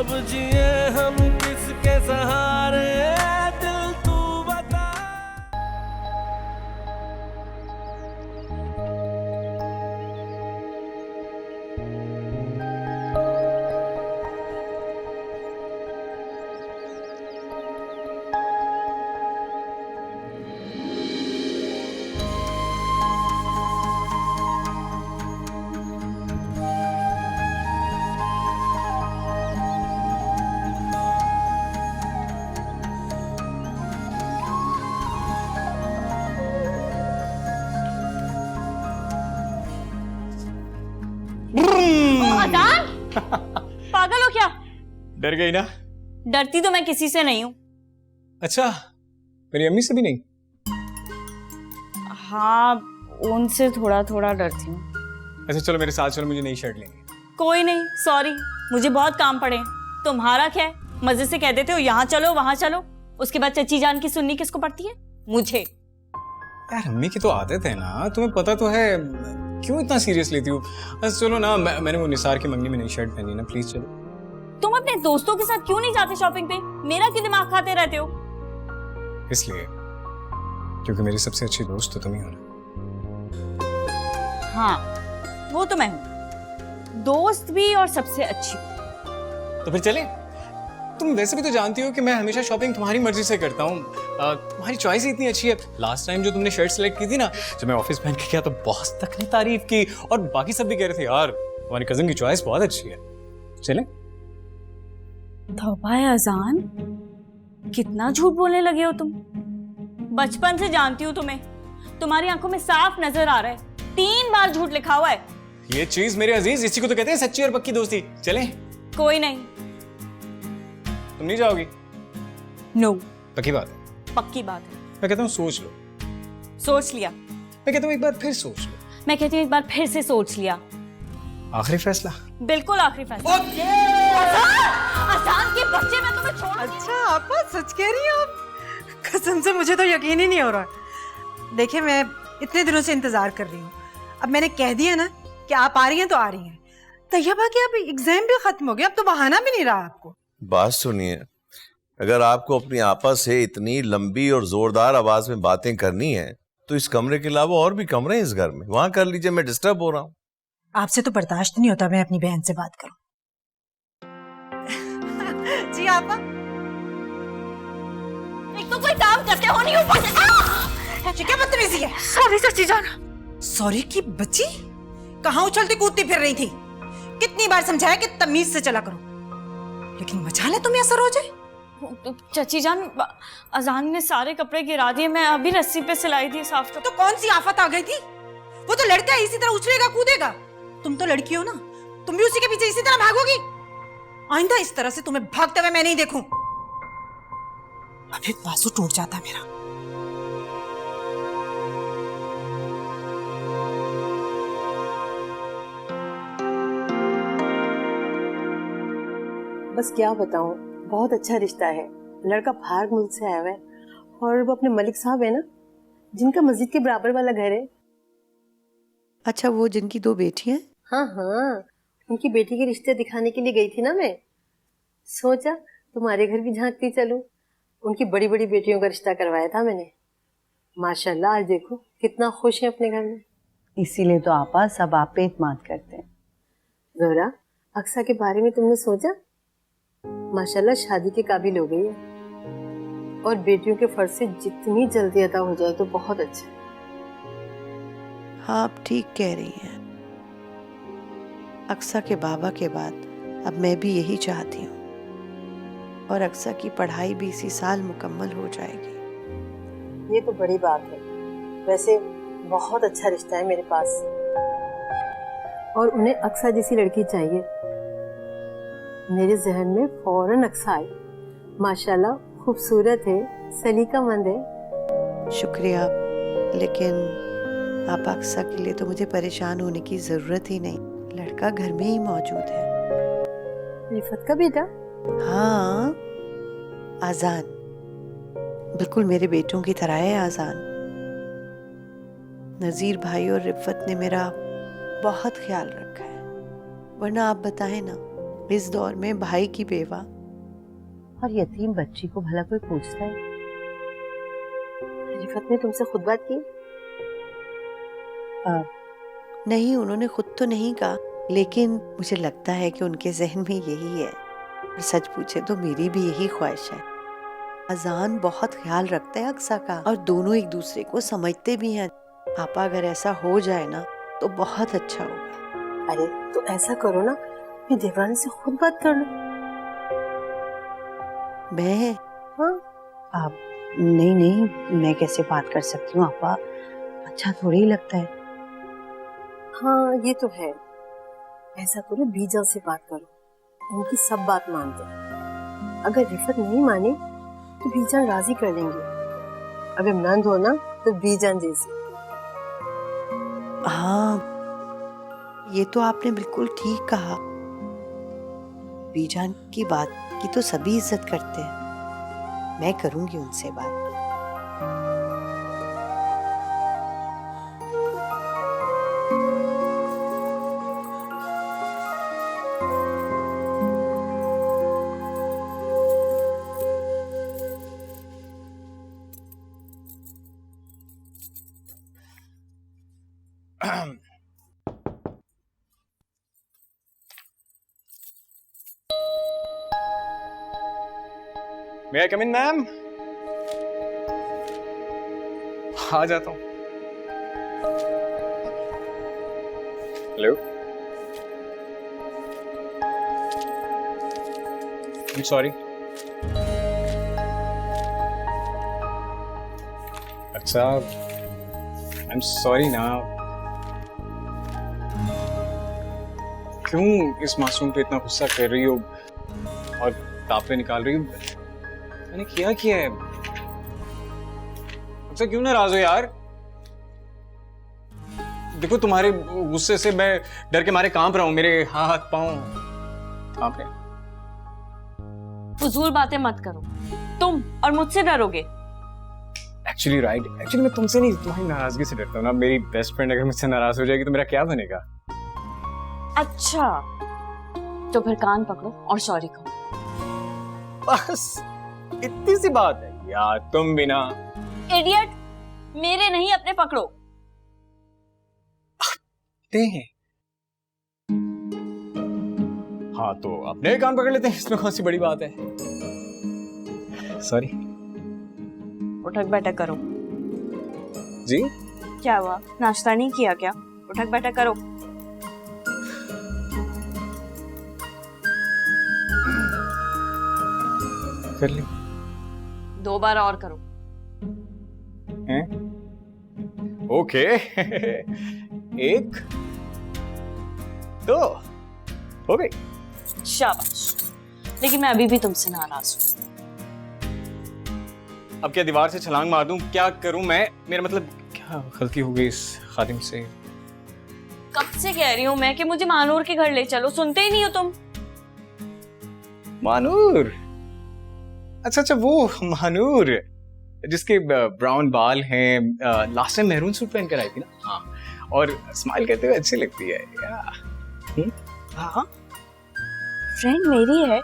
अब जिए हम किसके सहारे, दिल तू बता। अजान, पागल हो क्या? डर गई ना? डरती तो मैं किसी से नहीं हूँ। अच्छा, मेरी अम्मी से भी नहीं? हाँ, उनसे थोड़ा थोड़ा डरती हूँ। अच्छा चलो मेरे साथ चलो, मुझे नई शर्ट लेंगे। कोई नहीं, सॉरी, मुझे बहुत काम पड़े हैं। तुम्हारा क्या है, मजे से कह देते हो यहाँ चलो वहां चलो, उसके बाद चची जान की सुननी किसको पड़ती है? मुझे। यार अम्मी की तो आदत है ना, तुम्हें पता तो है, क्यों इतना सीरियस लेती हूँ? बस चलो ना, मैंने वो निसार की मंगनी में नई शर्ट पहनी ना, प्लीज चलो। तुम अपने दोस्तों के साथ क्यों नहीं जाते शॉपिंग पे? मेरा क्यों दिमाग खाते रहते हो? इसलिए क्योंकि मेरी सबसे अच्छी दोस्त तो तुम ही हो ना। हाँ, वो तो मैं हूँ, दोस्त भी और सबसे अच्छी। तो फिर चले? तुम वैसे भी तो जानती हो कि मैं हमेशा शॉपिंग तुम्हारी मर्जी से करता हूँ। तुम्हारी चॉइस ही इतनी अच्छी है। लास्ट टाइम जो तुमने शर्ट सेलेक्ट की थी ना, जब मैं ऑफिस पहन के गया तो बॉस तक ने तारीफ की, और बाकी सब भी कह रहे थे यार तुम्हारी कजिन की चॉइस बहुत अच्छी है। चले? तौबा है अजान, कितना झूठ बोलने लगे हो तुम। बचपन से जानती हूँ तुम्हें, तुम्हारी आंखों में साफ नजर आ रहा है 3 बार झूठ लिखा हुआ है। ये चीज मेरे अजीज, इसी को तो कहते हैं सच्ची और पक्की दोस्ती। चले? कोई नहीं। तुम नहीं जाओगी? नो। पक्की बात है? पक्की बात है। मैं कहता हूँ सोच लो। सोच लिया। मैं कहता हूँ एक बार फिर सोच लो। मैं कहती हूँ एक बार फिर से सोच लिया। आखिरी फैसला? बिल्कुल आखिरी फैसला। अजान के बच्चे, मैं तुम्हें छोड़। अच्छा आप सच कह रही हो? कसम से मुझे तो यकीन ही नहीं हो रहा। देखिए मैं इतने दिनों से इंतजार कर रही हूँ, अब मैंने कह दिया ना कि आप आ रही हैं तो आ रही हैं। तैयबा कि अब एग्जाम भी खत्म हो गया, अब तो बहाना भी नहीं रहा आपको। बात सुनिए, अगर आपको अपनी आपस से इतनी लंबी और जोरदार आवाज में बातें करनी है तो इस कमरे के अलावा और भी कमरे हैं इस घर में, वहां कर लीजिए, मैं डिस्टर्ब हो रहा हूँ। आपसे तो बर्दाश्त नहीं होता मैं अपनी बहन से बात करूं। जी आपा, एक तो कोई काम करते हो नहीं, ऊपर से क्या बदतमीजी है? सॉरी चाची जान। सॉरी की बच्ची, कहाँ उछलती कूदती फिर रही थी? कितनी बार समझाया कि तमीज से चला करो, लेकिन मजाल है तुम्हें असर हो जाए। चाची जान, अजान ने सारे कपड़े गिरा दिए, मैं अभी रस्सी पे सिलाई दी साफ। तो कौन सी आफत आ गई थी? वो तो लड़का इसी तरह उछलेगा कूदेगा, तुम तो लड़की हो ना, तुम भी उसी के पीछे इसी तरह भागोगी। आइंदा इस तरह से तुम्हें भागते हुए मैं नहीं देखूं। अभी बाजू टूट जाता मेरा। बस क्या बताऊं, बहुत अच्छा रिश्ता है। लड़का बाहर मुल्क से आया हुआ है और वो अपने मलिक साहब है ना, जिनका मस्जिद के बराबर वाला घर है। अच्छा, वो जिनकी 2 बेटियां? हाँ हाँ, उनकी बेटी के रिश्ते दिखाने के लिए गई थी ना मैं, सोचा तुम्हारे घर भी झांकती चलूं। उनकी बड़ी बड़ी बेटियों का रिश्ता करवाया था मैंने। माशाल्लाह आज देखो कितना खुश है अपने घर में। इसीलिए तो आपा सब आप पे इत्मीनान करते हैं। जोहरा, अक्सा के बारे में तुमने सोचा? माशाल्लाह शादी के काबिल हो गई है, और बेटियों के फर्ज से जितनी जल्दी अदा हो जाए तो बहुत अच्छा है। हाँ, आप ठीक कह रही हैं। अक्सा के बाबा के बाद अब मैं भी यही चाहती हूँ, और अक्सा की पढ़ाई भी इसी साल मुकम्मल हो जाएगी। ये तो बड़ी बात है। वैसे बहुत अच्छा रिश्ता है मेरे पास, और उन्हें अक्सा जैसी लड़की चाहिए। मेरे जहन में फौरन अक्सा आई। माशाल्लाह खूबसूरत है, सलीकामंद है। शुक्रिया, लेकिन आप अक्सा के लिए तो मुझे परेशान होने की जरूरत ही नहीं, लड़का घर में ही मौजूद है। रिफत का बेटा? हाँ, आजान, बिल्कुल मेरे बेटों की तरह है आजान। नजीर भाई और रिफत ने मेरा बहुत ख्याल रखा है, वरना आप बताएं ना, इस दौर में भाई की बेवा। और यतीम बच्ची को भला कोई पूछता है? रिफत ने तुमसे खुद बात की? नहीं, उन्होंने खुद तो नहीं कहा, लेकिन मुझे लगता है कि उनके जहन में यही है। और सच पूछे तो मेरी भी यही ख्वाहिश है। अजान बहुत ख्याल रखता है अक्सा का, और दोनों एक दूसरे को समझते भी हैं। पापा अगर ऐसा हो जाए ना तो बहुत अच्छा होगा। अरे तो ऐसा करो ना, मैं देवरानी से खुद बात कर लूं। मैं? हाँ, आप नहीं नहीं, मैं कैसे बात कर सकती हूँ आपा? अच्छा थोड़ी ही लगता है। हाँ ये तो है। ऐसा करो, बीजा से बात करो, उनकी सब बात मानते हैं। अगर रिफत नहीं माने तो बीजान राजी कर लेंगे। अगर नंद हो ना तो बीजान जैसी। हाँ, ये तो आपने बिल्कुल ठीक कहा। बीजान की बात की तो सभी इज्जत करते हैं। मैं करूंगी उनसे बात। May I come in, ma'am? आ जाता हूँ। हेलो। I'm sorry. अच्छा, I'm sorry ना। क्यों इस मासूम पे इतना गुस्सा कर रही हो और तापे निकाल रही हो? मैंने किया है? मुझसे क्यों नाराज हो यार? देखो तुम्हारे गुस्से से मैं डर के मारे कांप रहा हूं, मेरे हाथ पांव कांप रहे हैं। फजूल बातें मत करो, तुम और मुझसे डरोगे। एक्चुअली मैं तुमसे नहीं, तुम्हारी नाराजगी से डरता हूँ ना। मेरी बेस्ट फ्रेंड अगर मुझसे नाराज हो जाएगी तो मेरा क्या बनेगा? अच्छा, तो फिर कान पकड़ो और सॉरी कहो। बस इतनी सी बात है यार, तुम भी ना। इडियट, मेरे नहीं अपने पकड़ो। हैं। हाँ तो अपने कान पकड़ लेते हैं, इसमें कौन सी बड़ी बात है? सॉरी। उठक बैठक करो। जी? क्या हुआ, नाश्ता नहीं किया क्या? उठक बैठक करो। कर ली। 2 बार और करो। हैं? ओके। 1 2 हो गई। शाबाश, लेकिन मैं अभी भी तुमसे नाराज हूँ। अब क्या दीवार से छलांग मार दूं? क्या करूं मैं? मेरा मतलब क्या गलती हो गई इस खादिम से? कब से कह रही हूँ मैं कि मुझे मानूर के घर ले चलो, सुनते ही नहीं हो तुम। मानूर? अच्छा, वो मानूर जिसके ब्राउन बाल हैं, लास्ट टाइम मैरून सूट पहन कर आई थी ना? हाँ, और स्माइल करते हुए अच्छी लगती है। हाँ, फ्रेंड मेरी है,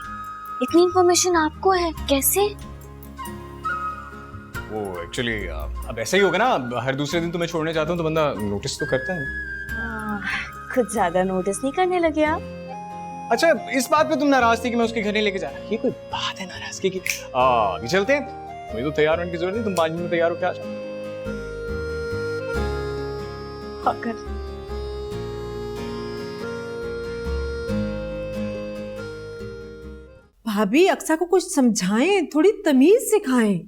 इतनी इंफॉर्मेशन आपको है कैसे? वो एक्चुअली अब ऐसा ही होगा ना, हर दूसरे दिन तुम्हें छोड़ने जाता हूँ तो बंदा नोटिस तो करता है। कुछ ज्यादा नोटिस नहीं करने लगे आप? अच्छा, इस बात पे तुम नाराज थी कि मैं उसके घर नहीं लेके जा रहा? ये कोई बात है नाराजगी की? अभी चलते हैं, मुझे तो तैयार होने की जरूरत नहीं, तुम 5 मिनट में तैयार होके आ जाओ। भाभी अक्सा को कुछ समझाएं, थोड़ी तमीज सिखाएं।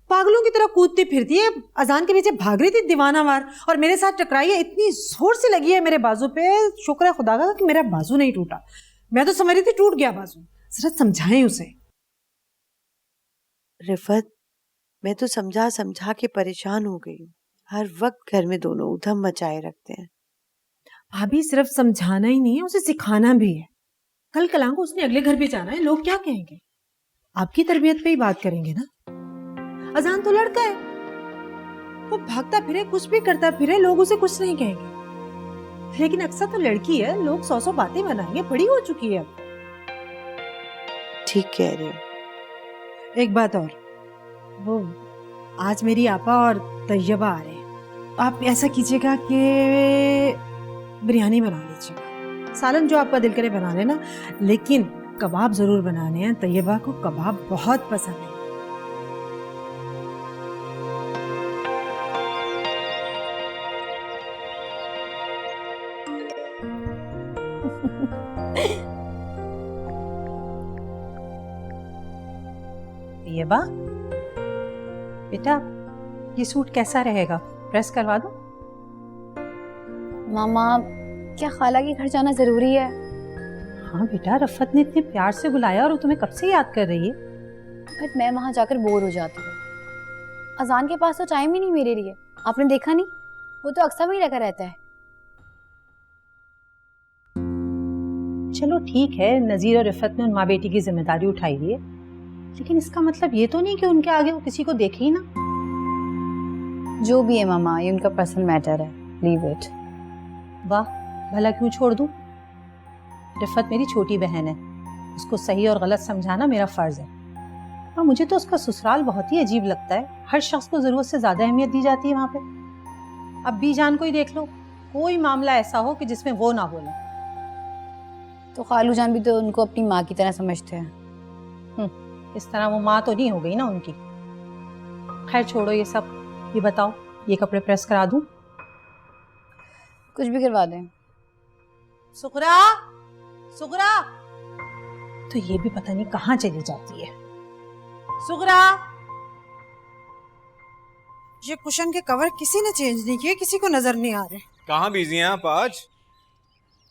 पागलों की तरह कूदती फिरती है, अजान के पीछे भाग रही थी दीवानावार और मेरे साथ टकराई है, इतनी जोर से लगी है मेरे बाजू पे। शुक्र है खुदा का कि मेरा बाजू नहीं टूटा, मैं तो समझ रही थी टूट गया बाजू। जरा समझाएं उसे। रिफत, मैं तो समझा समझा के परेशान हो गई हूँ। हर वक्त घर में दोनों उधम मचाए रखते हैं। भाभी सिर्फ समझाना ही नहीं है, उसे सिखाना भी है। कल कलांग को उसने अगले घर भी जाना है, लोग क्या कहेंगे? आपकी तरबियत पे ही बात करेंगे ना। अजान तो लड़का है, वो भागता फिरे, कुछ भी करता फिरे, लोग उसे कुछ नहीं कहेंगे। लेकिन अक्सर तो लड़की है, लोग 100 बातें बनाएंगे, बड़ी हो चुकी है अब। ठीक कह रही हो। एक बात और, वो आज मेरी आपा और तैयबा आ रहे हैं, आप ऐसा कीजिएगा कि बिरयानी बना लीजिएगा। सालन जो आपका दिल करे बना लेना, लेकिन कबाब जरूर बनाने हैं। तैयबा को कबाब बहुत पसंद है। तैयबा बेटा, ये सूट कैसा रहेगा, प्रेस करवा दो? मामा, क्या खाला के घर जाना जरूरी है? हाँ बेटा, रफ़त ने इतने प्यार से बुलाया और वो तुम्हें कब से याद कर रही है। बट मैं वहां जाकर बोर हो जाती हूँ। अजान के पास तो टाइम ही नहीं मेरे लिए। आपने देखा नहीं, वो तो अक्सर में ही लगा रहता है। चलो ठीक है, नज़ीर और रफ़त ने उन माँ बेटी की जिम्मेदारी उठाई है, लेकिन इसका मतलब ये तो नहीं कि उनके आगे वो किसी को देखे ही ना। जो भी है मामा, ये उनका पर्सनल मैटर है, लीव इट। वाह, भला क्यों छोड़ दूं? रफ़त मेरी छोटी बहन है, उसको सही और गलत समझाना मेरा फ़र्ज़ है। और मुझे तो उसका ससुराल बहुत ही अजीब लगता है। हर शख्स को ज़रूरत से ज़्यादा अहमियत दी जाती है वहाँ पे। अब बीजान को ही देख लो, कोई मामला ऐसा हो कि जिसमें वो ना बोले। तो खालू जान भी तो उनको अपनी माँ की तरह समझते हैं। इस तरह वो माँ तो नहीं हो गई ना उनकी। खैर छोड़ो ये सब, ये बताओ, ये कपड़े प्रेस करा दूं? कुछ भी करवा दें। सुगरा, सुगरा, तो ये भी पता नहीं कहाँ चली जाती है। सुगरा, ये कुशन के कवर किसी ने चेंज नहीं किए, किसी को नजर नहीं आ रहे। कहाँ बिजी हैं आप आज?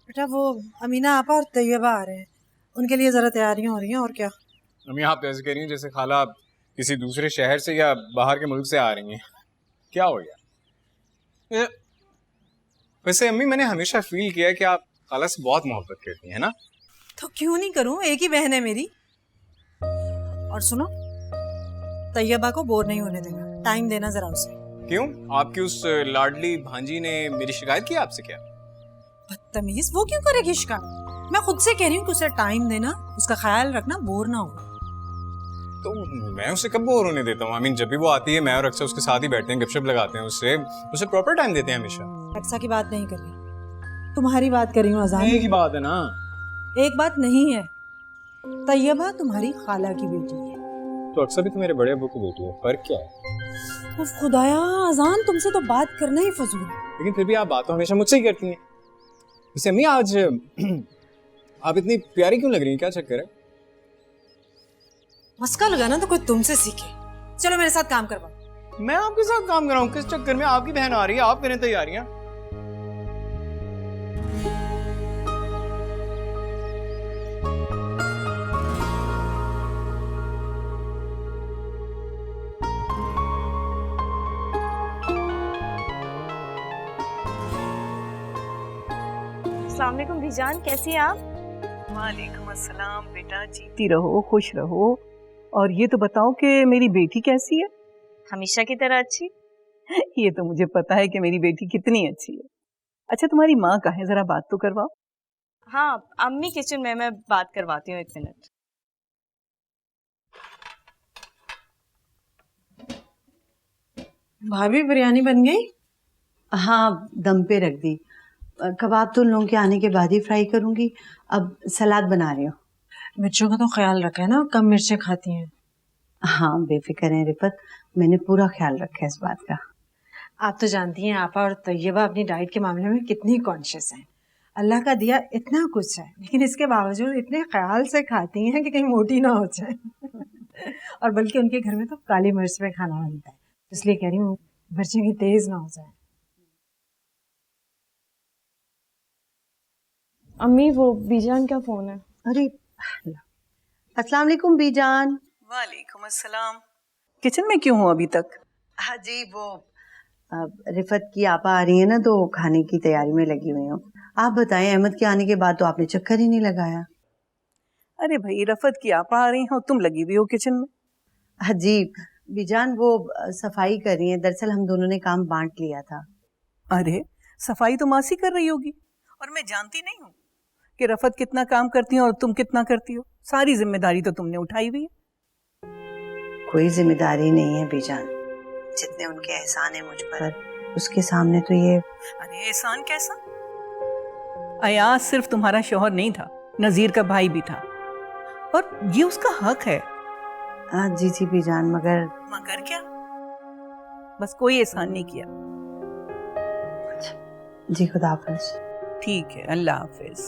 बेटा वो अमीना आपा और तैयबा आ रहे हैं, उनके लिए जरा तैयारियां हो रही हैं। और क्या? अम्मी आप तो ऐसे कह रही हैं जैसे खाला किसी दूसरे शहर से या बाहर के मुल्क से आ रही हैं। क्या हो गया? वैसे अम्मी, मैंने हमेशा फील किया कि आप खाला से बहुत मोहब्बत करती हैं ना। तो क्यों नहीं करूं, एक ही बहन है मेरी। और सुनो, तैयबा को बोर नहीं होने देना, टाइम देना जरा उसे। क्यों? आपकी उस लाडली भांजी ने मेरी शिकायत की आपसे क्या? बदतमीज, वो क्यों करेगी शिकायत? मैं खुद से कह रही हूँ कि उसे टाइम देना, उसका ख्याल रखना, बोर ना हो। तो मैं उसे कब बोर होने देता हूँ? आई मीन, जब भी वो आती है मैं और अक्सर उसके साथ ही बैठते हैं, गपशप लगाते हैं, उसे प्रॉपर टाइम देते हैं हमेशा। अक्सा की बात नहीं कर रही, तुम्हारी बात कर रही हूँ। अजान एक ही बात है ना। एक बात नहीं है, तैयबा तुम्हारी खाला की बेटी है। तो अक्सर भी तो मेरे बड़े अब्बू की बेटी है, फर्क क्या है? उफ खुदाया, अजान तुमसे तो बात करना ही फजूल है। लेकिन फिर भी आप बात तो हमेशा मुझसे ही करती हैं। वैसे अम्मी, आज आप इतनी प्यारी क्यों लग रही हैं? क्या चक्कर है? मस्का लगाना तो कोई तुमसे सीखे। चलो मेरे साथ काम करवाओ। मैं आपके साथ काम कर रहा हूँ? किस चक्कर में? आपकी बहन आ रही है, आप करें तैयारियां। अस्सलाम वालेकुम बीजान, कैसी हैं आप? वालेकुम अस्सलाम बेटा, जीती रहो, खुश रहो। और ये तो बताओ कि मेरी बेटी कैसी है? हमेशा की तरह अच्छी। ये तो मुझे पता है कि मेरी बेटी कितनी अच्छी है। अच्छा, तुम्हारी माँ कहाँ है? जरा बात तो करवाओ। हाँ, अम्मी किचन में, मैं बात करवाती हूँ, 1 मिनट। भाभी बिरयानी बन गई? हाँ, दम पे रख दी। कबाब तो उन लोगों के आने के बाद ही फ्राई करूंगी। अब सलाद बना रही हूँ। मिर्चों का तो ख्याल रखा है ना, कम मिर्चें खाती हैं। हाँ, बेफिक्र है रिफत, मैंने पूरा ख्याल रखा है इस बात का। आप तो जानती हैं आपा और तैयबा अपनी डाइट के मामले में कितनी कॉन्शियस हैं। अल्लाह का दिया इतना कुछ है, लेकिन इसके बावजूद इतने ख्याल से खाती हैं कि कहीं मोटी ना हो जाए। और बल्कि उनके घर में तो काली मिर्च में खाना बनता है, इसलिए कह रही हूँ मिर्चें की तेज ना हो जाए। अम्मी, वो बीजान का फोन है। अरे अस्सलाम वालेकुम बीजान। वालेकुम अस्सलाम। किचन में क्यों हो अभी तक? हाँ जी, वो रिफत की आपा आ रही है ना, तो खाने की तैयारी में लगी हुई हूँ। आप बताएं, अहमद के आने के बाद तो आपने चक्कर ही नहीं लगाया। अरे भाई, रफत की आपा आ रही हो, तुम लगी हुई हो किचन में। हाँ जी बीजान, वो सफाई कर रही है। दरअसल हम दोनों ने काम बांट लिया था। अरे, सफाई तो मासी कर रही होगी, और मैं जानती नहीं हूँ कि रफत कितना काम करती है और तुम कितना करती हो। सारी जिम्मेदारी तो तुमने उठाई हुई है। कोई जिम्मेदारी नहीं है बीजान, जितने उनके एहसान है मुझ पर, उसके सामने तो ये। अरे एहसान कैसा? अयाज सिर्फ तुम्हारा शौहर नहीं था, नजीर का भाई भी था, और ये उसका हक है। जी जी बीजान, मगर क्या? बस कोई एहसान नहीं किया। जी खुदा हाफिज। ठीक है, अल्लाह हाफिज।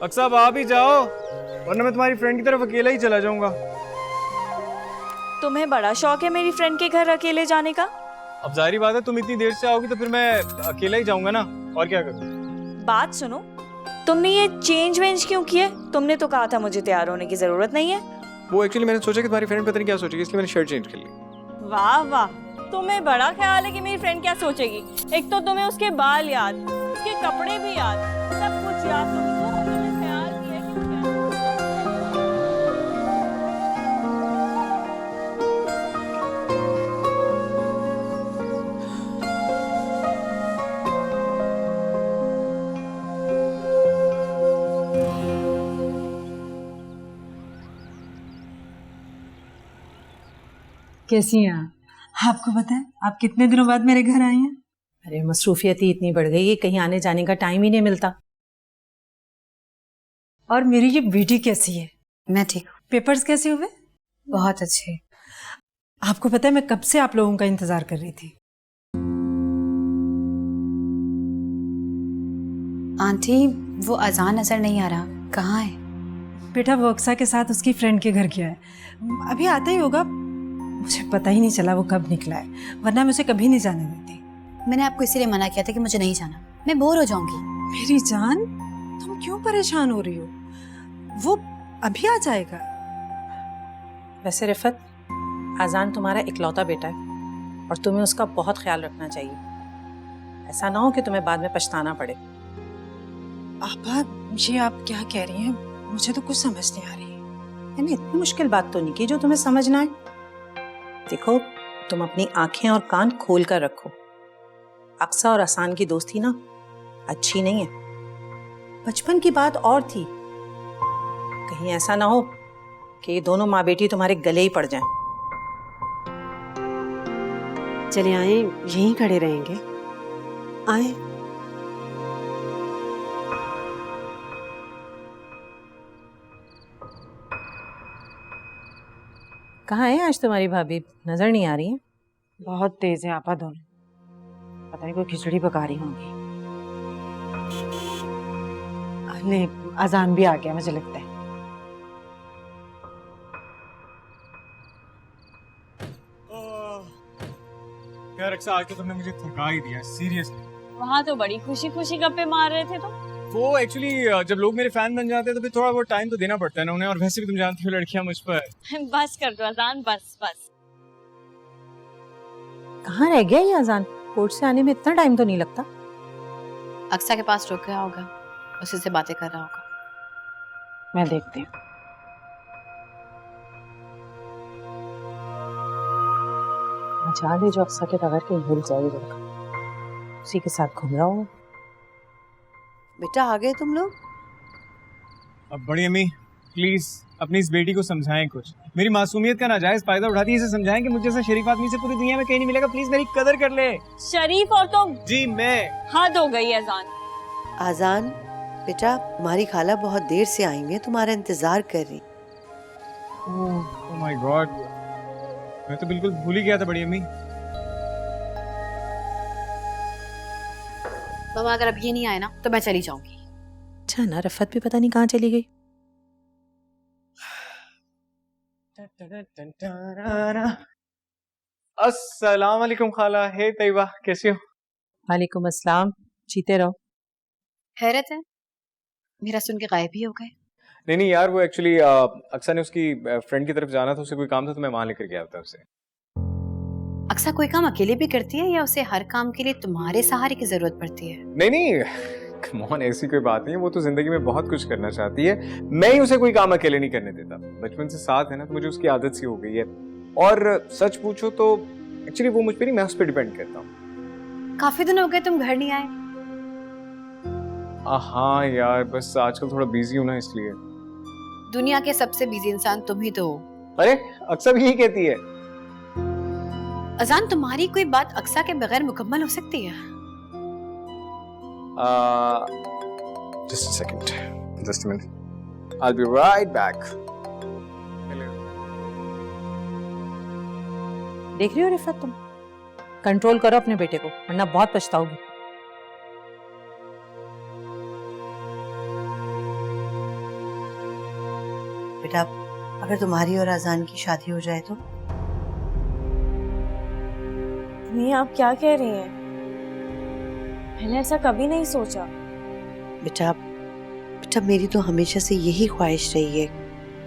अक्सा आप ही जाओ, वरना मैं तुम्हारी फ्रेंड की तरफ अकेला ही चला जाऊंगा। तुम्हें बड़ा शौक है मेरी फ्रेंड के घर अकेले जाने का? अब जाहिर बात है तुम इतनी देर से आओगी तो फिर मैं अकेला ही जाऊंगा ना, और क्या करूं। बात सुनो, तुमने ये चेंज वेंज क्यों किया? तुमने तो कहा था मुझे तैयार होने की जरूरत नहीं है। वो एक्चुअली मैंने सोचा कि तुम्हारी फ्रेंड पता नहीं क्या सोचेगी, इसलिए मैंने शर्ट चेंज कर ली। वाह वाह, तुम्हें बड़ा ख्याल है कि मेरी फ्रेंड क्या सोचेगी। एक तो तुम्हें उसके बाल याद, उसके कपड़े भी याद, सब कुछ याद। तुमने ख्याल किया कि कैसी हैं आप? आपको पता है आप कितने दिनों बाद मेरे घर आई हैं? अरे मसरूफियत ही इतनी बढ़ गई है, कहीं आने जाने का टाइम ही नहीं मिलता। और मेरी ये बेटी कैसी है? मैं ठीक हूँ। पेपर्स कैसे हुए? बहुत अच्छे। आपको पता है मैं कब से आप लोगों का इंतजार कर रही थी। आंटी, वो अजान नजर नहीं आ रहा, कहाँ है? बेटा वो अक्सा के साथ उसकी फ्रेंड के घर गया है, अभी आता ही होगा। मुझे पता ही नहीं चला वो कब निकला है, वरना मैं उसे कभी नहीं जाने देती। मैंने आपको इसीलिए मना किया था कि मुझे नहीं जाना, मैं बोर हो जाऊंगी। मेरी जान, तुम क्यों परेशान हो रही हो? वो अभी आ जाएगा। वैसे रिफत, आजान तुम्हारा इकलौता बेटा है और तुम्हें उसका बहुत ख्याल रखना चाहिए। ऐसा ना हो कि तुम्हें बाद में पछताना पड़े। आपा, ये आप क्या कह रही हैं? मुझे तो कुछ समझ नहीं आ रही। मैंने इतनी मुश्किल बात तो नहीं की जो तुम्हें समझना है। देखो, तुम अपनी आंखें और कान खोल कर रखो। अक्सा और आसान की दोस्ती ना अच्छी नहीं है। बचपन की बात और थी, कहीं ऐसा ना हो कि ये दोनों माँ बेटी तुम्हारे गले ही पड़ जाएं। चले आए, यहीं खड़े रहेंगे। आए। कहाँ है आज तुम्हारी भाभी? नजर नहीं आ रही है। बहुत तेज है आपा दोनों, पता नहीं कोई खिचड़ी पका रही होंगी। ले, अजान भी आ गया मुझे लगता है। यार अक्सा, आज तो तुमने मुझे थका ही दिया, सीरियसली। वहाँ तो बड़ी खुशी खुशी गप्पे मार रहे थे तुम। वो एक्चुअली जब लोग मेरे फैन बन जाते हैं तो फिर थोड़ा बहुत टाइम तो देना पड़ता है ना उन्हें, और वैसे भी तुम जानती हो लड़कियां मुझ पर। बस कर दो अजान, बस बस। कहाँ रह गया ये अजान? कोर्ट से आने में इतना टाइम तो नहीं लगता। अक्सा के पास रुक गया होगा, उसी से बातें कर रहा होगा। मैं देखती हूँ। मजाल है जो अक्सा के बगैर कहीं भूल जाएगी, उसी के साथ घूम रहा हूँ। बेटा आ गए तुम लोग? अब बड़ी अम्मी प्लीज अपनी इस बेटी को समझाएं कुछ। मेरी मासूमियत का नाजायज फायदा उठाती है, इसे समझाएं कि मुझे जैसा शरीफ आदमी से पूरी दुनिया में कहीं नहीं मिलेगा। प्लीज मेरी कदर कर ले। शरीफ और तुम? जी मैं। हद हो गई अजान। आजान बेटा, तुम्हारी खाला बहुत देर से आई हुई है, तुम्हारा इंतजार कर रही। ओह माय गॉड, मैं तो बिल्कुल भूल ही गया था बड़ी अम्मी। बाबा अगर अब ये नहीं आए ना तो मैं चली जाऊंगी। अच्छा ना, रफत भी पता नहीं कहाँ चली गई। अस्सलाम वालेकुम खाला। हे तैयबा, कैसी हो? वालेकुम अस्सलाम। जीते रहो। हैरत है, मेरा सुन के गायब ही हो गए। नहीं यार, वो एक्चुअली अक्सा ने उसकी फ्रेंड की तरफ जाना था, उसे कोई काम था तो मैं वहां लेकर गया था उसे। अक्सा कोई काम अकेले भी करती है या उसे हर काम के लिए तुम्हारे सहारे की जरूरत पड़ती है? नहीं कम ऑन, ऐसी कोई बात नहीं है। वो तो जिंदगी में बहुत कुछ करना चाहती है, मैं ही उसे कोई काम अकेले नहीं करने देता। बचपन से साथ है ना, तो मुझे उसकी आदत सी हो गई है। और सच पूछो तो एक्चुअली वो मुझ पर नहीं, मैं उस पर डिपेंड करता हूँ। काफी दिन हो गए तुम घर नहीं आए। हाँ यार, बस आजकल थोड़ा बिजी हूँ ना इसलिए। दुनिया के सबसे बिजी इंसान तुम ही तो हो। अरे अक्सर भी यही कहती है। अजान, तुम्हारी कोई बात अक्सा के बगैर मुकम्मल हो सकती है? Just a second. Just a minute. I'll be right back. देख रही हो रिफत, तुम कंट्रोल करो अपने बेटे को, वरना बहुत पछताओगी। बेटा, अगर तुम्हारी और अजान की शादी हो जाए तो? नहीं, आप क्या कह रही हैं? मैंने ऐसा कभी नहीं सोचा। बेटा बेटा, मेरी तो हमेशा से यही ख्वाहिश रही है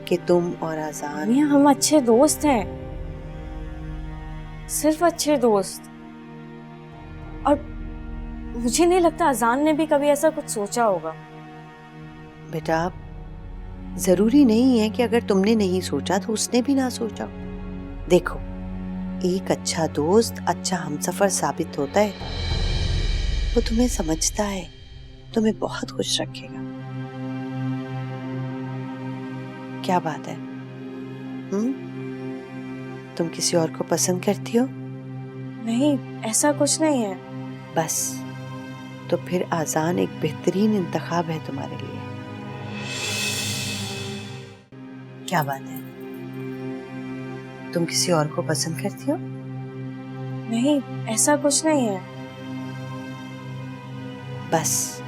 कि तुम और अजान। मियां, हम अच्छे दोस्त हैं, सिर्फ अच्छे दोस्त। और मुझे नहीं लगता अजान ने भी कभी ऐसा कुछ सोचा होगा। बेटा, जरूरी नहीं है कि अगर तुमने नहीं सोचा तो उसने भी ना सोचा। देखो, एक अच्छा दोस्त अच्छा हमसफर साबित होता है। वो तुम्हें समझता है, तुम्हें बहुत खुश रखेगा। क्या बात है? तुम किसी और को पसंद करती हो? नहीं, ऐसा कुछ नहीं है। बस, तो फिर आजान एक बेहतरीन इंतखाब है तुम्हारे लिए। क्या बात है? तुम किसी और को पसंद करती हो? नहीं, ऐसा कुछ नहीं है। बस,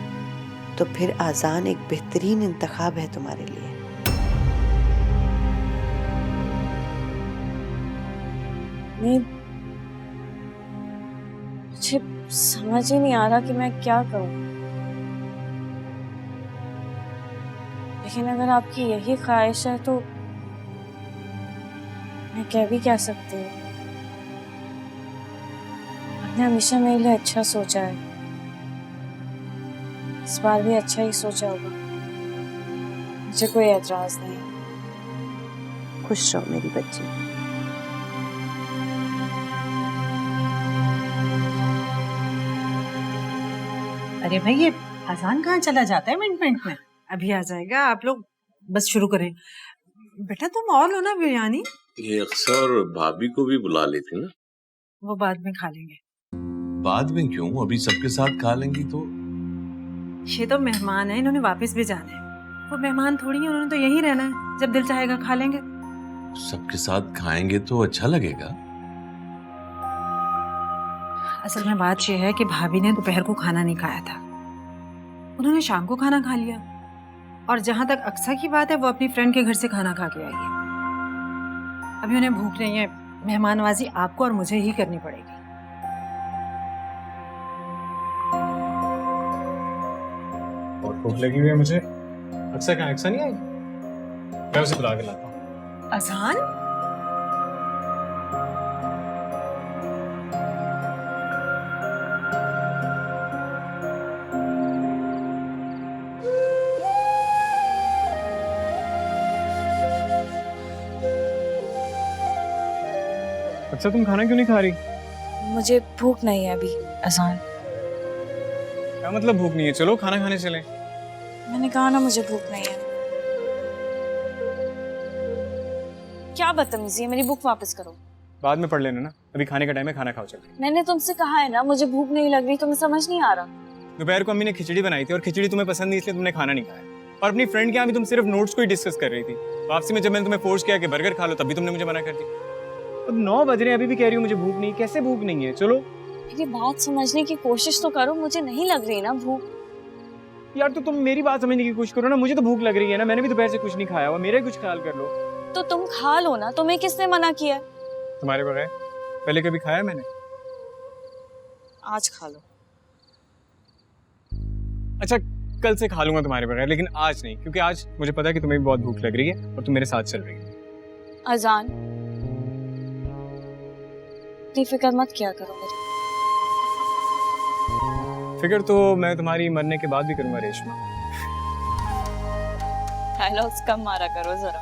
तो फिर आजान एक बेहतरीन इंतखाब है तुम्हारे लिए। नहीं, मुझे समझ ही नहीं आ रहा कि मैं क्या करूं। लेकिन अगर आपकी यही ख्वाहिश है तो मैं क्या भी कह सकती हूँ। आपने हमेशा मेरे लिए अच्छा सोचा है, इस बार भी अच्छा ही सोचा होगा। मुझे कोई एतराज नहीं। खुश रहो मेरी बच्ची। अरे भाई, ये अजान कहाँ चला जाता है मिनट मिनट में? अभी आ जाएगा, आप लोग बस शुरू करें। बेटा, तुम और लो ना बिरयानी। ये अक्सर भाभी को भी बुला लेती ना। वो बाद में खा लेंगे। बाद में क्यों? अभी सबके साथ खा लेंगी तो। ये तो मेहमान है, इन्होंने वापस भी जाना है। वो मेहमान थोड़ी है, उन्होंने तो यहीं रहना है। जब दिल चाहेगा खा लेंगे। सबके साथ खाएंगे तो अच्छा लगेगा। असल में बात यह है कि भाभी ने दोपहर को खाना नहीं खाया था, उन्होंने शाम को खाना खा लिया। और जहां तक अक्सा की बात है, वो अपनी फ्रेंड के घर से खाना खा के आई है। अभी उन्हें भूख नहीं है। मेहमानवाजी आपको और मुझे ही करनी पड़ेगी। और भूख लगी हुई है मुझे। अक्सर कहाँ? अक्सर नहीं आई, मैं उसे बुला के लाता हूँ। अजान, अच्छा, तुम खाना क्यों नहीं खा रही? मुझे भूख नहीं है अभी। अजान, क्या मतलब भूख नहीं है? चलो खाना खाने चलें। मैंने कहा ना मुझे भूख नहीं है। क्या बदतमीजी है, मेरी बुक वापस करो। बाद में पढ़ लेना ना, अभी खाने का टाइम है, खाना खाओ चल। मैंने तुमसे कहा है ना, मुझे भूख नहीं लग रही, तुम्हें समझ नहीं आ रहा। दोपहर को अम्मी ने खिचड़ी बनाई थी और खिचड़ी तुम्हें पसंद नहीं, इसलिए तुमने खाना नहीं खाया। और अपनी फ्रेंड के यहाँ भी तुम सिर्फ नोट्स को ही डिस्कस कर रही थी। वापसी में जब मैंने तुम्हें फोर्स किया कि बर्गर खा लो, तब भी तुमने मुझे मना कर दी। अब 9 बज रहे हैं, अभी भी कह रही हो मुझे भूख नहीं। कैसे भूख नहीं है? चलो मेरी बात समझने की कोशिश तो करो, मुझे नहीं लग रही ना भूख। यार, तो तुम मेरी बात समझने की कोशिश करो ना। मुझे तो भूख लग रही है ना, मैंने भी दोपहर से कुछ नहीं खाया हुआ, मेरा कुछ ख्याल कर लो। तो तुम खा लो ना, तुम्हें किसने मना किया? तुम्हारे बगैर पहले कभी खाया मैंने? आज खा लो। अच्छा, कल से खा लूंगा तुम्हारे बगैर, लेकिन आज नहीं, क्योंकि आज मुझे पता है कि तुम्हें भी बहुत भूख लग रही है और तुम मेरे साथ चल रही हो। अजान, इतनी फिक्र मत किया करो मेरी। फिक्र तो मैं तुम्हारी मरने के बाद भी करूंगा रेशमा। डायलॉग्स कम मारा करो जरा।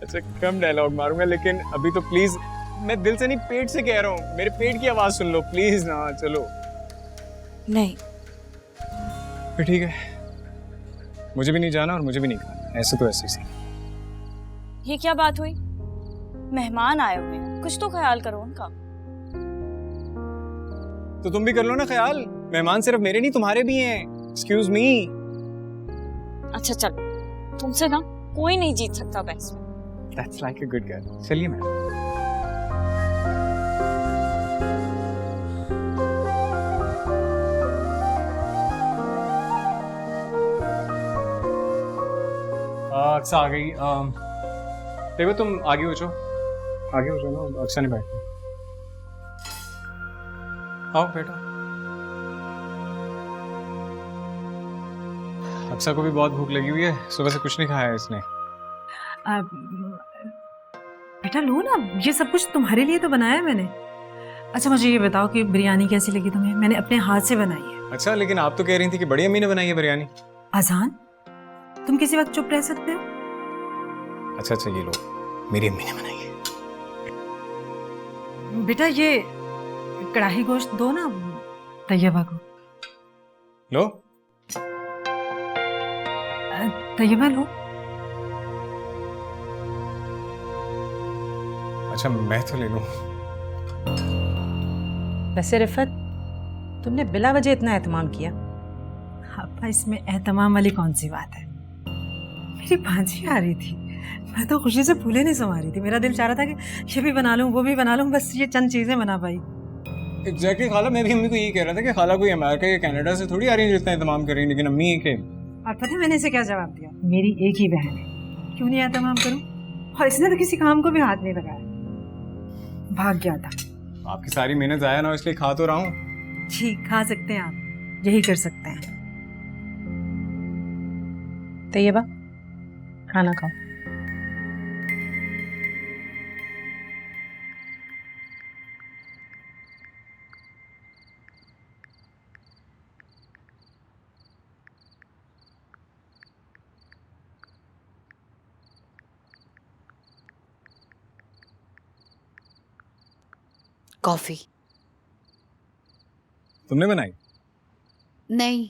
अच्छा, कम डायलॉग मारूंगा, लेकिन अभी तो प्लीज, मैं दिल से नहीं पेट से कह रहा हूँ, मेरे पेट की आवाज सुन लो प्लीज ना। चलो। नहीं, फिर ठीक है, मुझे भी नहीं जाना और मुझे भी नहीं खाना, ऐसे तो ऐसे ही। ये क्या बात हुई? मेहमान आए हुए हैं, कुछ तो ख्याल करो उनका। तो तुम भी कर लो ना ख्याल, मेहमान सिर्फ मेरे नहीं तुम्हारे भी हैं। Excuse me. अच्छा चल, तुमसे ना कोई नहीं जीत सकता बहस में। That's like a good girl. चलिए मैम। अक्सा आ गई। देखो तुम आगे हो जाओ, आगे हो जाओ ना, अक्सा नहीं बैठती। आओ बेटा। अक्सा को भी बहुत भूख लगी हुई है, सुबह से कुछ नहीं खाया है इसने। बेटा लो ना, ये सब कुछ तुम्हारे लिए तो बनाया है मैंने। अच्छा मुझे ये बताओ कि बिरयानी कैसी लगी तुम्हें? मैंने अपने हाथ से बनाई है। अच्छा, लेकिन आप तो कह रही थी कि बड़ी अम्मी ने बनाई है बिरयानी। अजान, तुम किसी वक्त चुप रह सकते हो? अच्छा अच्छा, ये लो, मेरी अम्मी ने बनाई है। बेटा ये कढ़ाई गोश्त दो ना तैयबा को। लो। तैयबा लो। अच्छा मैं तो ले लूं। वैसे रिफत, तुमने बिला वजह इतना एहतमाम किया। आपा इसमें एहतमाम वाली कौन सी बात है? मेरी भांजी आ रही थी, मैं तो खुशी से फूले नहीं समा रही थी। मेरा दिल चाह रहा था कि ये भी बना लूं वो भी बना लूं, बस ये चंद चीजें बना पाई। एग्जैक्टली खाला, मैं भी अम्मी को यही कह रहा था कि खाला कोई अमेरिका या कनाडा से थोड़ी आ रही है जितना एहतमाम कर रही है, लेकिन अम्मी है कि। और पता है मैंने इसे क्या जवाब दिया? मेरी एक ही बहन है, क्यों नहीं एहतमाम करूं? और इसने तो किसी काम को भी हाथ नहीं लगाया, भाग गया था। आपकी सारी मेहनत आया ना, इसलिए खा तो रहा हूँ। जी खा सकते हैं आप, यही कर सकते हैं। तैयबा खाना खाओ। कॉफी। तुमने बनाई? नहीं,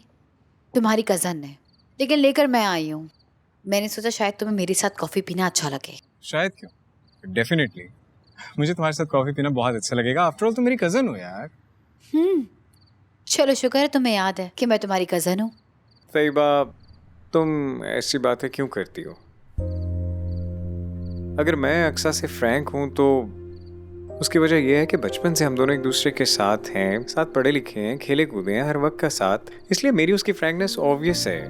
तुम्हारी कजन ने, लेकिन लेकर मैं आई हूँ। मैंने सोचा शायद तुम्हें मेरे साथ कॉफी पीना अच्छा लगे। शायद क्यों, डेफिनेटली मुझे तुम्हारे साथ कॉफी पीना बहुत अच्छा लगेगा। आफ्टर ऑल तुम मेरी कजन हो यार। चलो शुक्र है तुम्हें याद है कि मैं तुम्हारी कजन हूँ। तैयबा, तुम ऐसी बातें क्यों करती हो? अगर मैं अक्सा से फ्रैंक हूं तो उसकी वजह यह है कि बचपन से हम दोनों एक दूसरे के साथ हैं, साथ पढ़े लिखे हैं, खेले कूदे हैं, हर वक्त का साथ, इसलिए मेरी उसकी फ्रैंकनेस ऑब्वियस है।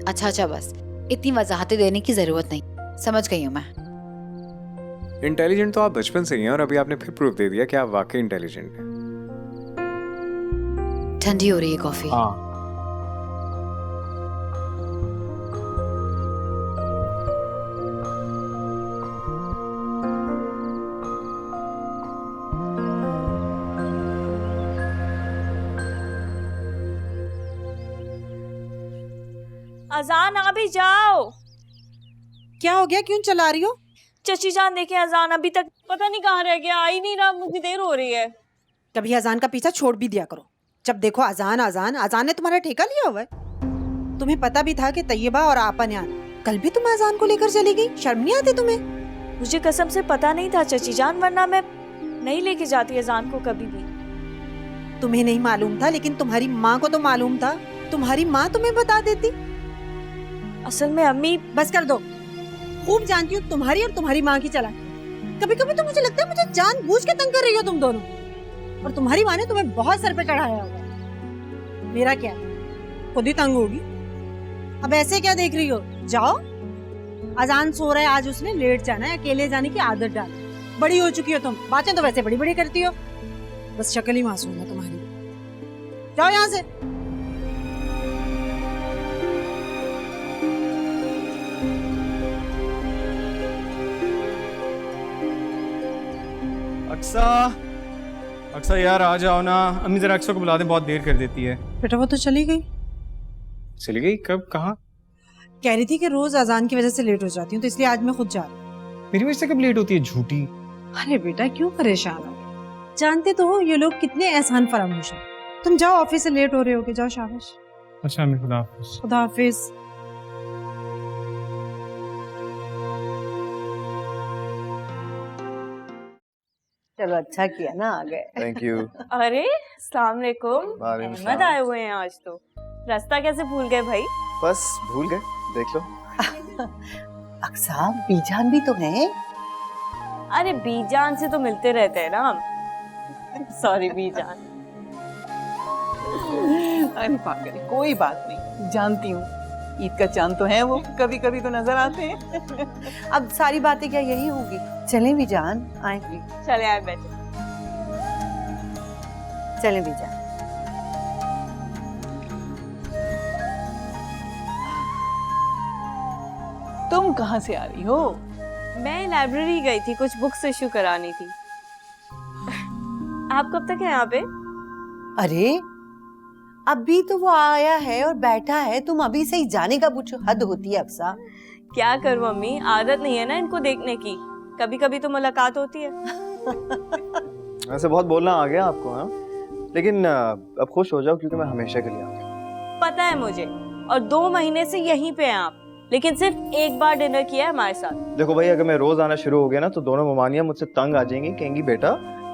अच्छा बस इतनी वजाहतें देने की जरूरत नहीं, समझ गई हूँ मैं। इंटेलिजेंट तो आप बचपन से ही हैं और अभी आपने फिर प्रूफ दे दिया कि आप वाकई इंटेलिजेंट हैं। ठंडी हो रही है कॉफी। हाँ। अजान आ भी जाओ। क्या हो गया, क्यों चला रही हो? चची जान देखे अजान अभी तक पता नहीं कहाँ रह गया, आ ही नहीं रहा, मुझे देर हो रही है। कभी अजान का पीछा छोड़ भी दिया करो। जब देखो अजान अजान अजान ने तुम्हारा ठेका लिया हुआ है। तुम्हें पता भी था कि तैयबा और आपा ने आना, कल भी तुम अजान को लेकर चली गई। शर्म नहीं आती तुम्हें? मुझे कसम से पता नहीं था चची जान, वरना मैं नहीं लेके जाती अजान को कभी भी। तुम्हें नहीं मालूम था, लेकिन तुम्हारी माँ को तो मालूम था। तुम्हारी माँ तुम्हें बता देती। असल में अम्मी। बस कर दो, खूब जानती हूँ तुम्हारी और तुम्हारी माँ की चालाकी। कभी कभी तो मुझे लगता है मुझे जानबूझ के तंग कर रही हो तुम दोनों, और तुम्हारी माँ ने तुम्हें बहुत सर पे चढ़ाया होगा। मेरा क्या, खुद ही तंग होगी। अब ऐसे क्या देख रही हो? जाओ, अजान सो रहा है, आज उसने लेट जाना है, अकेले जाने की आदत डाल। बड़ी हो चुकी हो तुम, बातें तो वैसे बड़ी बड़ी करती हो, बस शक्ल ही मासूम है तुम्हारी। जाओ यहाँ से। अक्सा, अक्सा यार आ जाओ ना। अम्मी जरा अक्सा को बुला दे, बहुत देर कर देती है। बेटा वो तो चली गई। चली गई? कब, कहाँ? कह रही थी कि रोज अजान की वजह से लेट हो जाती हूँ, तो इसलिए आज मैं खुद जा रही हूँ। मेरी वजह से कब लेट होती है? झूठी। अरे बेटा क्यों परेशान हो? जानते तो हो ये लोग कितने एहसान फरामोश हैं। तुम जाओ, ऑफिस से लेट हो रहे होगे, जाओ शाबाश। अच्छा अम्मी, खुदा हाफिज। खुदा हाफिज। चलो अच्छा किया ना आ गए। Thank you. अरे अस्सलाम वालेकुम। वालेकुम अहमद आए हुए हैं आज तो। रास्ता कैसे भूल गए भाई? बस भूल गए, देख लो। अक्सा बीजान भी तो है। अरे बीजान से तो मिलते रहते हैं ना हम। सॉरी बीजान। अरे पागल, कोई बात नहीं, जानती हूँ ईद का चांद तो है वो, कभी कभी तो नजर आते हैं। अब सारी बातें क्या यही होगी? चलें बीजान, आए चले आए बैठे। चलें बीजान। तुम कहाँ से आ रही हो? मैं लाइब्रेरी गई थी, कुछ बुक्स इशू करानी थी। आप कब तक हैं यहाँ पे? अरे अभी तो वो आया है और बैठा है, तुम अभी से ही जाने का पूछो, हद होती है अक्सा। क्या करूं मम्मी, आदत नहीं है ना इनको देखने की, कभी कभी तो मुलाकात होती है। ऐसे बहुत बोलना आ गया आपको, हाँ? लेकिन अब खुश हो जाओ क्योंकि मैं हमेशा के लिए आ गया। पता है मुझे, और 2 महीने से यहीं पे हैं आप, लेकिन सिर्फ एक बार डिनर किया है हमारे साथ। देखो भाई, अगर मैं रोज आना शुरू हो गया ना तो दोनों ममानियां मुझसे तंग आ जाएंगी, कहेंगी बेटा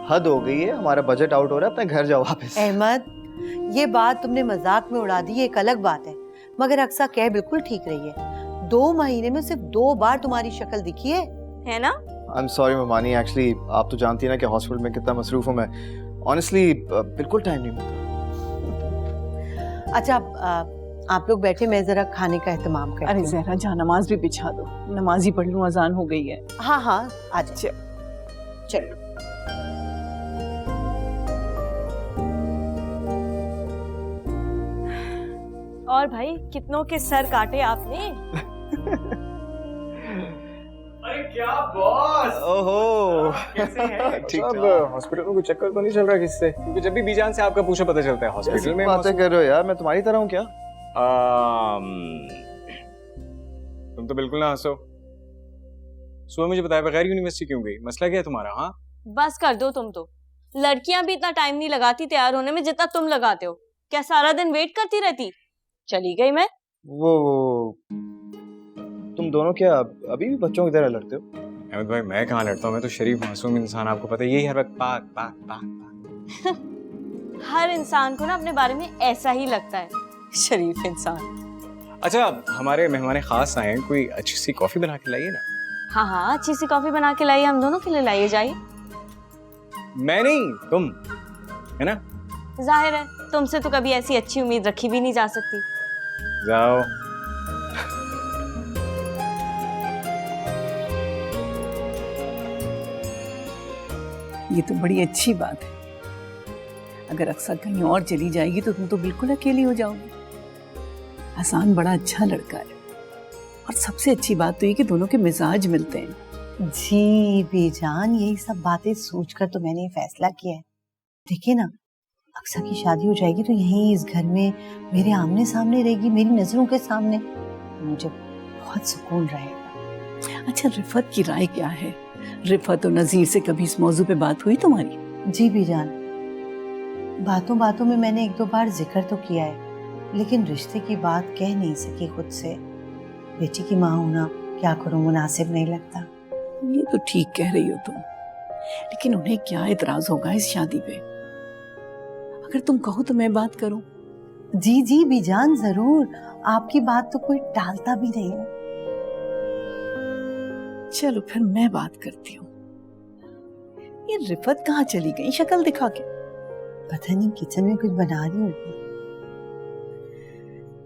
हद हो गई है, हमारा बजट आउट हो रहा है, अपने घर जाओ वापस। अहमद, ये बात तुमने मजाक में उड़ा दी, ये एक अलग बात है, मगर अक्सा कह बिल्कुल ठीक रही है। 2 महीने में सिर्फ 2 बार तुम्हारी शक्ल दिखी है ना? आई एम सॉरी ममानी, एक्चुअली आप तो जानती है ना कि हॉस्पिटल में कितना मसरूफ हूँ मैं। ऑनेस्टली बिल्कुल टाइम नहीं मिलता। अच्छा आप लोग बैठे, मैं जरा खाने का एहतमाम करती अरे हूँ। जहरा जा नमाज भी बिछा दो, नमाज ही पढ़ लूं, अजान हो गई है। हाँ हाँ आ जाओ। चलो। और भाई कितनों के सर काटे आपने? अरे क्या बॉस, ओहो कैसे हैं? ठीक अब ठाक। हॉस्पिटल में कोई चक्कर तो नहीं चल रहा किससे? क्योंकि जब भी बीजान से आपका पूछा पता चलता है हॉस्पिटल में। बातें कर रहे हो यार, मैं तुम्हारी तरह हूँ क्या? तुम तो बिल्कुल ना हंसो। सुबह मुझे बताया बगैर यूनिवर्सिटी क्यों गई? मसला क्या है तुम्हारा? हाँ बस कर दो तुम तो। लड़कियां भी इतना टाइम नहीं लगाती तैयार होने में जितना तुम लगाते हो। क्या सारा दिन वेट करती रहती? चली गई मैं। वो तुम दोनों क्या अभी भी बच्चों की तरह लड़ते हो? अहमद भाई, मैं कहाँ लड़ता हूँ, मैं तो शरीफ मासूम इंसान, आपको पता है। यही हर वक्त पाक पाक पाक पाक। हर इंसान को ना अपने बारे में ऐसा ही लगता है, शरीफ इंसान। अच्छा, हमारे मेहमान खास आए हैं, कोई अच्छी सी कॉफी बना के लाइए ना। हाँ हाँ, अच्छी सी कॉफी बना के लाइए, हम दोनों के लिए लाइए, जाइए। मैं नहीं, तुम, है ना? जाहिर है, तुमसे तो कभी ऐसी अच्छी उम्मीद रखी भी नहीं जा सकती। जाओ। ये तो बड़ी अच्छी बात है। अगर अक्सर कहीं और चली जाएगी तो तुम तो बिल्कुल अकेली हो जाओगी। हसन बड़ा अच्छा लड़का है, और सबसे अच्छी बात तो ये कि दोनों के मिजाज मिलते हैं। जी बीजान, यही सब बातें सोचकर तो मैंने ये फैसला किया है। देखिए ना, अक्सा की शादी हो जाएगी तो यहीं इस घर में मेरे आमने सामने रहेगी, मेरी नजरों के सामने, मुझे बहुत सुकून रहेगा। अच्छा, रिफत की राय क्या है? रिफत और नजीर से कभी इस मौजू पे बात हुई तुम्हारी? जी बीजान, बातों बातों में मैंने 1-2 बार जिक्र तो किया है, लेकिन रिश्ते की बात कह नहीं सकी खुद से। बेटी की माँ होना, क्या करूं, मुनासिब नहीं लगता। ये तो ठीक कह रही हो तुम, लेकिन उन्हें क्या एतराज होगा इस शादी पे? अगर तुम कहो तो मैं बात करूं। जी जी बीजान, जरूर, आपकी बात तो कोई टालता भी नहीं है। चलो फिर मैं बात करती हूँ। ये रिफत कहाँ चली गई, शक्ल दिखा के? पता नहीं, किचन में कुछ बना रही होगी।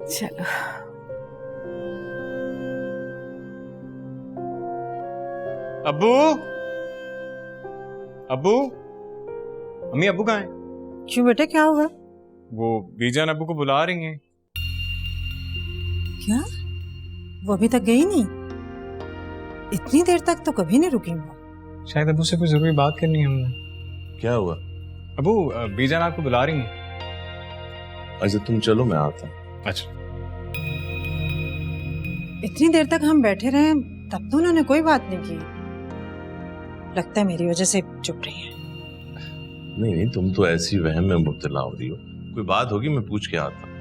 चलो। अब्बू, अब्बू, अम्मी अब्बू कहाँ हैं? क्यों बेटा, क्या हुआ? वो बीजान अब्बू को बुला रही हैं। क्या? वो अभी तक गई नहीं? इतनी देर तक तो कभी नहीं रुकी वो। शायद अब्बू से कोई जरूरी बात करनी है हमने। क्या हुआ? अब्बू, बीजान आपको बुला रही हैं। अच्छा तुम चलो, मैं आता हूँ। अच्छा। इतनी देर तक हम बैठे रहे तब तो उन्होंने कोई बात नहीं की। लगता है मेरी वजह से चुप रही है। नहीं नहीं, तुम तो ऐसी वहम में मुब्तला हो रही हो। कोई बात होगी, मैं पूछ के आता हूँ।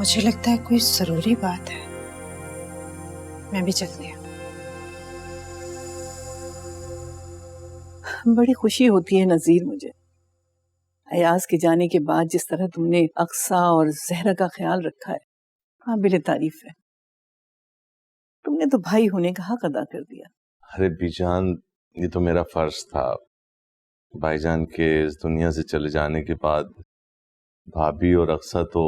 मुझे लगता है कोई जरूरी बात है, मैं भी चलती हूँ। बड़ी खुशी होती है नजीर मुझे, अयाज के जाने के बाद जिस तरह तुमने अक्सा और जहरा का ख्याल रखा है, काबिल तारीफ है। तुमने तो भाई होने का हक अदा कर दिया। अरे बीजान, ये तो मेरा फर्ज था। भाईजान के इस दुनिया से चले जाने के बाद भाभी और अक्सा तो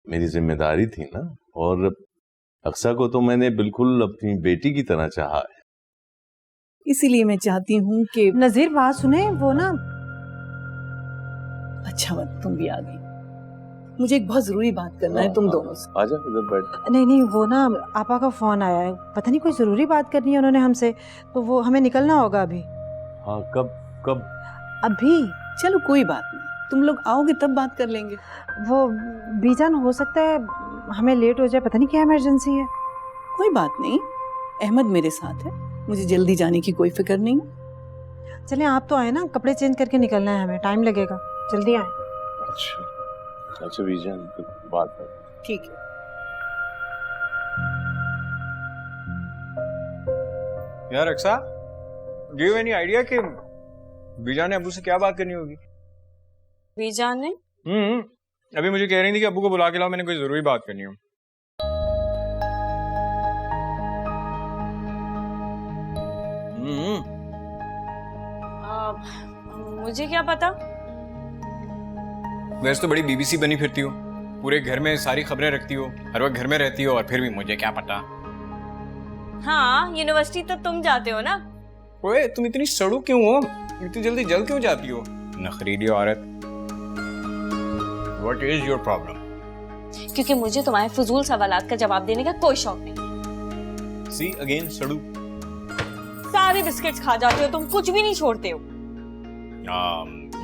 मेरी जिम्मेदारी थी ना, और अक्सा को तो मैंने बिल्कुल अपनी बेटी की तरह चाहा है। इसीलिए मैं चाहती हूँ कि नजीर बात सुने, वो ना अच्छा मत तुम भी आ गई, मुझे एक बहुत जरूरी बात करना है तुम दोनों से। आजा इधर बैठ। नहीं, वो ना आपा का फोन आया है, पता नहीं कोई जरूरी बात करनी है उन्होंने हमसे, तो वो हमें निकलना होगा अभी। हाँ, कब? अभी। चलो कोई बात नहीं, तुम लोग आओगे तब बात कर लेंगे। वो बीजान, हो सकता है हमें लेट हो जाए, पता नहीं क्या इमरजेंसी है। कोई बात नहीं, अहमद मेरे साथ है, मुझे जल्दी जाने की कोई फिक्र नहीं। चलें, आप तो आए ना, कपड़े चेंज करके निकलना है हमें, टाइम लगेगा, जल्दी आए। अच्छा बीजान, बात है। ठीक है। यार Aqsa, do you any idea कि बीजा ने अबू से क्या बात करनी होगी? बीजा ने? अभी मुझे कह रही थी कि अबू को बुला के लाओ, मैंने कोई जरूरी बात करनी हो। मुझे क्या पता? वैसे तो बड़ी बीबीसी बनी फिरती हो, पूरे घर में सारी खबरें रखती हो, हर वक्त घर में रहती हो, और फिर भी मुझे क्या पता। हाँ, यूनिवर्सिटी तो तुम जाते हो ना। ओए, तुम इतनी सड़ू क्यों हो? इतनी जल्दी जल क्यों जाती हो? नखरीली औरत। What is your problem? क्योंकि मुझे तुम्हारे फजूल सवालात का जवाब देने का कोई शौक नहीं। See again, सड़ू। सारे बिस्किट्स खा जाते हो तुम, कुछ भी नहीं छोड़ते हो।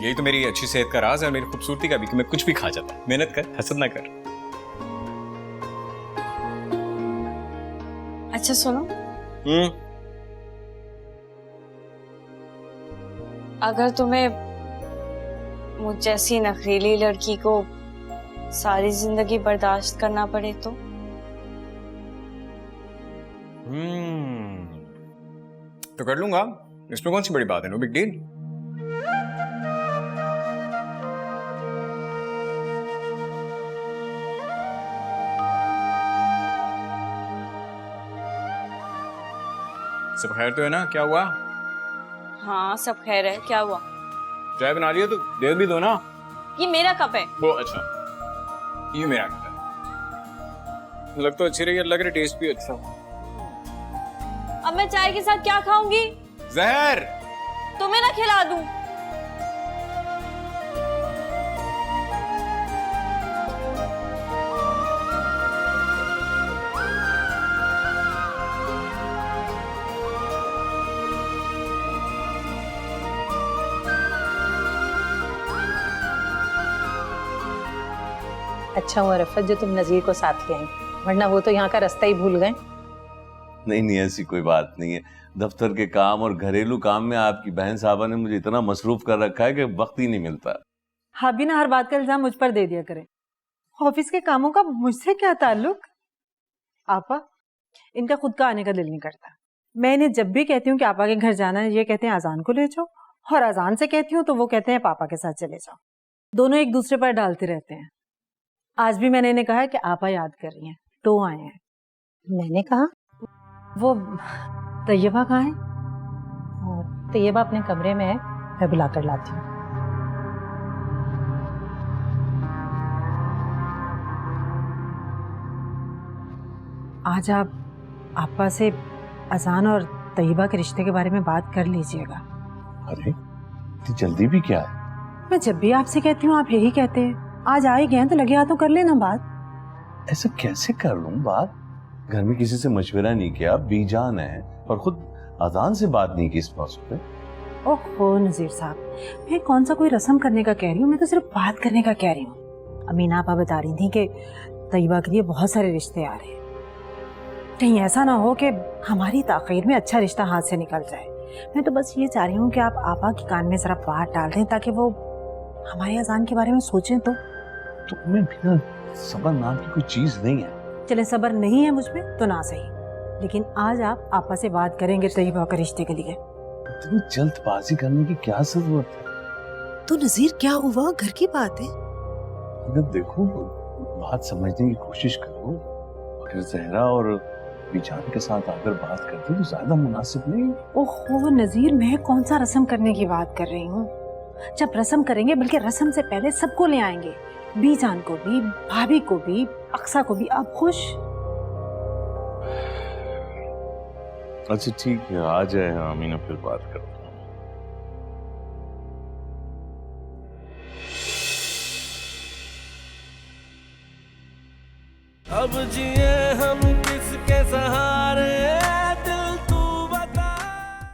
यही तो मेरी अच्छी सेहत का राज है, मेरी खूबसूरती का भी, कि मैं कुछ भी खा जाता हूँ। मेहनत कर, हसद ना कर। अच्छा सुनो, अगर तुम्हें मुझ जैसी नखरीली लड़की को सारी जिंदगी बर्दाश्त करना पड़े तो? तो कर लूंगा, इसमें कौन सी बड़ी बात है, नो बिग डील। सब खैर तो है ना? क्या हुआ? हाँ सब खैर है, क्या हुआ? चाय बना लिया तो दे भी दो ना। ये मेरा कप है। वो अच्छा, ये मेरा कप है। लग तो अच्छी रही है, लग रहा टेस्ट भी अच्छा। अब मैं चाय के साथ क्या खाऊंगी? जहर। तुम्हें ना खिला दूं? अच्छा हुआ रफत जो तुम नजीर को साथ ले आई, वरना वो तो यहाँ का रास्ता ही भूल गए। नहीं, ऐसी कोई बात नहीं है। दफ्तर के काम और घरेलू काम में आपकी बहन साहबा ने मुझे इतना मसरूफ कर रखा है कि वक्त ही नहीं मिलता। हाँ भी ना, हर बात का इल्जाम मुझ पर दे दिया करें। ऑफिस के कामों का मुझसे क्या ताल्लुक? आपा, इनका खुद का आने का दिल नहीं करता। मैं इन्हें जब भी कहती हूँ कि आपा के घर जाना है, ये कहते हैं अजान को ले जाओ, और अजान से कहती हूँ तो वो कहते हैं पापा के साथ चले जाओ। दोनों एक दूसरे पर डालते रहते हैं। आज भी मैंने इन्हें कहा कि आपा याद कर रही हैं तो आए हैं। मैंने कहा वो तैयबा कहाँ है? तैयबा अपने कमरे में है, मैं बुला कर लाती हूँ। आज आप आपा से अजान और तैयबा के रिश्ते के बारे में बात कर लीजिएगा। अरे इतनी जल्दी भी क्या है? मैं जब भी आपसे कहती हूँ आप यही कहते हैं। आज आए गए तो लगे हाथों कर लेना बात। ऐसा कैसे कर लूं बात? घर में किसी से मशवरा नहीं किया, बीजान है, और खुद अजान से बात नहीं की इस मौसम पे। ओहो नजीर साहब, मैं कौन सा कोई रस्म करने का कह रही हूँ, मैं तो सिर्फ बात करने का कह रही हूँ। अमीना आपा बता रही थी कि तैयबा के लिए बहुत सारे रिश्ते आ रहे हैं। कहीं ऐसा ना हो कि हमारी ताखीर में अच्छा रिश्ता हाथ से निकल जाए। मैं तो बस ये चाह रही हूँ कि आप आपा के कान में जरा बात डाल दें ताकि वो हमारे अजान के बारे में सोचें। तो तुम्हें बिना सबर नाम की कोई चीज नहीं है। चले सबर नहीं है मुझ में तो ना सही, लेकिन आज आप आपा से बात करेंगे तैयबा के रिश्ते के लिए। इतनी जल्दबाजी करने की क्या जरूरत है? तो नजीर क्या हुआ, घर की बात है। अगर देखो बात समझने की कोशिश करो, अगर जहरा और बीजान के साथ आकर बात करते तो ज्यादा मुनासिब नहीं। ओहो नजीर, मैं कौन सा रस्म करने की बात कर रही हूँ। जब रस्म करेंगे बल्कि रस्म से पहले सबको ले आएंगे, बीजान को भी, भाभी को भी, अक्सा को भी। आप खुश? अच्छा ठीक है, आ जाए आमीना, फिर बात करते हैं। अब जिए हम